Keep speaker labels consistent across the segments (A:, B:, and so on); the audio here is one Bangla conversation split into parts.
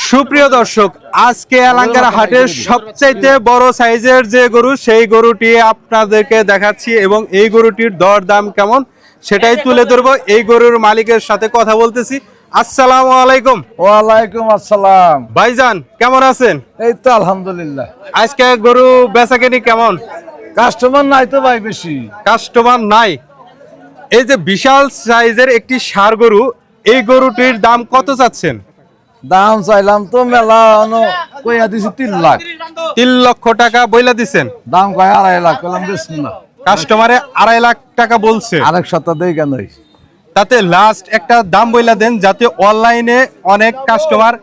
A: সুপ্রিয় দর্শক, আজকে এলাঙ্কার হাটের সবচাইতে বড় সাইজের যে গরু, সেই গরুটি আপনাদেরকে দেখাচ্ছি এবং এই গরুটির দর দাম কেমন সেটাই তুলে ধরবো। এই গরুর মালিকের সাথে কথা বলতেছি। আসসালামু আলাইকুম।
B: ওয়ালাইকুম আসসালাম।
A: ভাইজান কেমন আছেন?
B: এই তো আলহামদুলিল্লাহ।
A: আজকে গরু বেচাকেনি কেমন?
B: কাস্টমার নাই তো ভাই, বেশি
A: কাস্টমার নাই। এই যে বিশাল সাইজের একটি ষাঁড় গরু, এই গরুটির দাম কত চাচ্ছেন?
B: দাম চাইলাম তো মেলা, কইয়া দিছি 3 লাখ।
A: 3 লক্ষ টাকা বইলা দিছেন?
B: দাম কয় 2.5 লাখ, কইলাম বেশি না।
A: কাস্টমারে 2.5 লাখ টাকা বলছে।
B: আরেক সপ্তাহ দেই কেন?
A: তাতে লাস্ট একটা দাম বইলা দেন, যাতে অনলাইনে অনেক কাস্টমার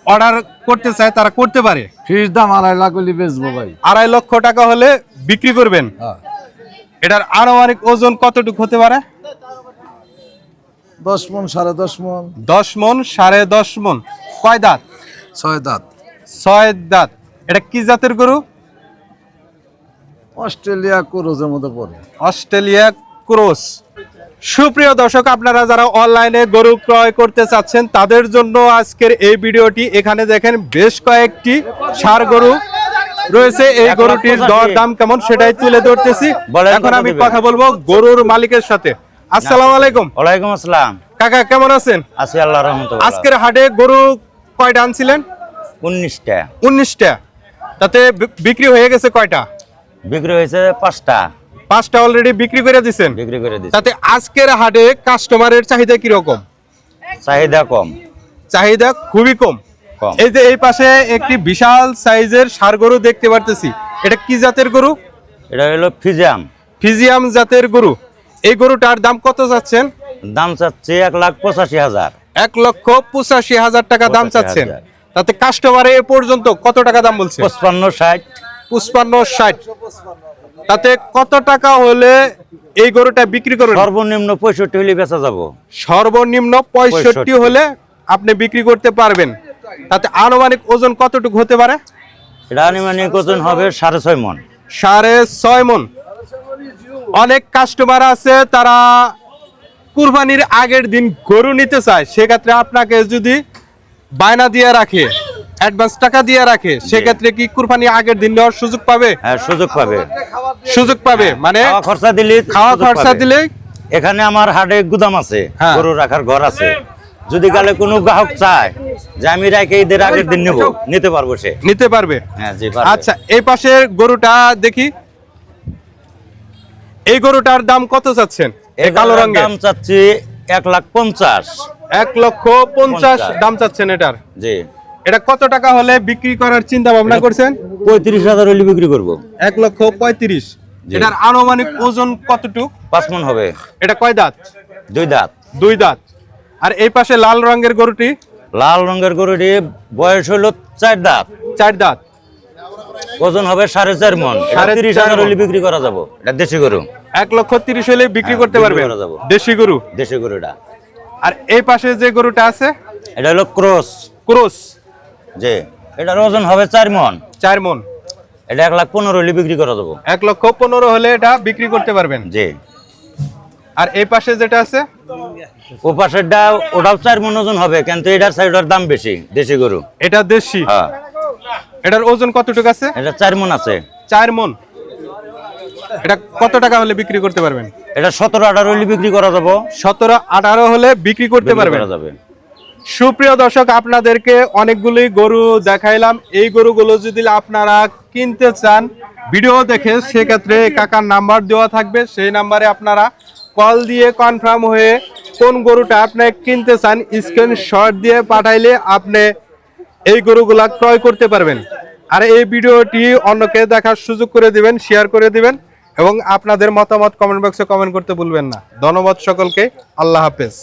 A: অর্ডার করতে চায়, তারা করতে পারে।
B: ফিস দাম 2.5 লাখ হইলে বেচবো ভাই।
A: 2.5 লক্ষ টাকা হলে বিক্রি করবেন। এটার আনুমানিক ওজন কতটুকু হতে পারে?
B: 10 মণ, 10.5 মণ।
A: 10 মণ, 10.5 মণ। কয় দাঁত?
B: 6 দাঁত।
A: 6 দাঁত। এটা কি জাতের গরু?
B: অস্ট্রেলিয়া ক্রসের মধ্যে পড়ে।
A: Australia cross. সুপ্রিয় দর্শক, আপনারা যারা অনলাইনে গরু ক্রয় করতে চাচ্ছেন তাদের জন্য আজকের এই ভিডিওটি। এখানে দেখেন বেশ কয়েকটি ষাঁড় গরু রয়েছে। এই গরুটির দর দাম কেমন সেটাই তুলে ধরতেছি। এখন আমি কথা বলবো গরুর মালিকের সাথে। আসসালামু আলাইকুম।
C: ওয়ালাইকুম আসসালাম।
A: কাকা কেমন আছেন?
C: আছি আল্লাহর রহমতে।
A: আজকের হাটে গরু কয়টা আনছিলেন?
C: 19টা।
A: 19টা। তাতে বিক্রি হয়ে গেছে কয়টা?
C: বিক্রি হয়েছে 5টা।
A: 5টা অলরেডি বিক্রি করে দিয়েছেন?
C: বিক্রি করে দিয়েছি।
A: তাতে আজকের হাটে কাস্টমারের চাহিদা কি রকম?
C: চাহিদা কম।
A: চাহিদা খুবই কম। এই যে এই পাশে একটি বিশাল সাইজের ষাঁড় গরু দেখতে পারতেছি, এটা কি জাতের গরু?
C: এটা হলো ফিজিয়াম।
A: ফিজিয়াম জাতের গরু। এই গরুটার দাম কত চাচ্ছেন?
C: দাম চাচ্ছে 1,85,000।
A: 1,85,000 টাকা দাম চাচ্ছেন। তাতে কাস্টমারে এ পর্যন্ত কত টাকা দাম বলছে?
C: 55-60।
A: 55-60। তাতে কত টাকা হলে এই গরুটা বিক্রি করবেন?
C: সর্বনিম্ন 65 হলে বেচা যাবো।
A: সর্বনিম্ন 65 হলে আপনি বিক্রি করতে পারবেন। তাতে আনুমানিক ওজন কতটুকু হতে পারে?
C: এটা আনুমানিক ওজন হবে 6.5 মণ।
A: 6.5 মণ। অনেক কাস্টমার আছে তারা কুরবানির আগের দিন গরু নিতে চায়, সেক্ষেত্রে আপনাকে যদি বায়না দিয়ে রাখে, অ্যাডভান্স টাকা দিয়ে রাখে, সেক্ষেত্রে কি কুরবানি আগের দিন নেওয়ার সুযোগ পাবে?
C: হ্যাঁ, সুযোগ পাবে।
A: সুযোগ পাবে মানে
C: খাওয়া খরচা দিলে।
A: খাওয়া খরচা দিলে।
C: এখানে আমার হাটে গুদাম আছে, গরু রাখার ঘর আছে। যদি কালে কোনো গ্রাহক চায় যে আমি রেখে ঈদের আগের দিন নেব, নিতে পারবো, সে
A: নিতে পারবে।
C: হ্যাঁ জি পারবে।
A: আচ্ছা, এই পাশের গরুটা দেখি। এই গরুটার দাম কত চাচ্ছেন? এই কালো রঙের
C: দাম চাচ্ছি 1,50,000।
A: 1,50,000 দাম চাচ্ছেন এটার?
C: জি।
A: এটা কত টাকা হলে বিক্রি করার চিন্তা ভাবনা করছেন?
C: 35,000 হলে বিক্রি করবো।
A: 1,35,000। এটার আনুমানিক ওজন কতটুকু?
C: 5 মণ হবে।
A: এটা কয় দাঁত?
C: 2 দাঁত।
A: 2 দাঁত। আর এই পাশে লাল রঙের গরুটি?
C: লাল রঙের গরুটি বয়স হলো 4 দাঁত।
A: 4 দাঁত।
C: ওজন হবে 4.5 মণ। 30,000 হলে বিক্রি করা যাবো। এটা দেশি গরু।
A: 1,30,000 হলে বিক্রি করতে পারবে। দেশি গরু।
C: দেশি গরুটা।
A: আর এই পাশে যে গরুটা আছে?
C: এটা হলো ক্রস।
A: ক্রস।
C: জি। এটার ওজন হবে 4 মণ।
A: 4 মণ।
C: এটা 1,15,000 হলে বিক্রি করা যাবো।
A: 1,15,000 হলে এটা বিক্রি করতে পারবেন।
C: জি।
A: আর এই পাশে যেটা আছে?
C: ও পাশেরটা ওটাও 4 মণ ওজন হবে, কিন্তু এটার সাইডের দাম বেশি। দেশি গরু।
A: এটা দেশি।
C: হ্যাঁ।
A: এটার ওজন কতটুকু আছে?
C: এটা 4 মণ আছে।
A: 4 মণ। এটা কত টাকা হলে বিক্রি করতে পারবেন?
C: এটা 17-18 হলে বিক্রি করা যাবো।
A: 17-18 হলে বিক্রি করতে পারবেন। সুপ্রিয় দর্শক, আপনাদেরকে অনেকগুলি গরু দেখাইলাম। এই গরুগুলো যদি আপনারা কিনতে চান ভিডিও দেখে, সেক্ষেত্রে কাকার নাম্বার দেওয়া থাকবে, সেই নাম্বারে আপনারা কল দিয়ে কনফার্ম হয়ে কোন গরুটা আপনি কিনতে চান স্ক্রিনশট দিয়ে পাঠাইলে আপনি এই গরুগুলা ক্রয় করতে পারবেন। আর এই ভিডিওটি অন্যকে দেখার সুযোগ করে দিবেন, শেয়ার করে দিবেন এবং আপনাদের মতামত কমেন্ট বক্সে কমেন্ট করতে ভুলবেন না। ধন্যবাদ সকলকে। আল্লাহ হাফেজ।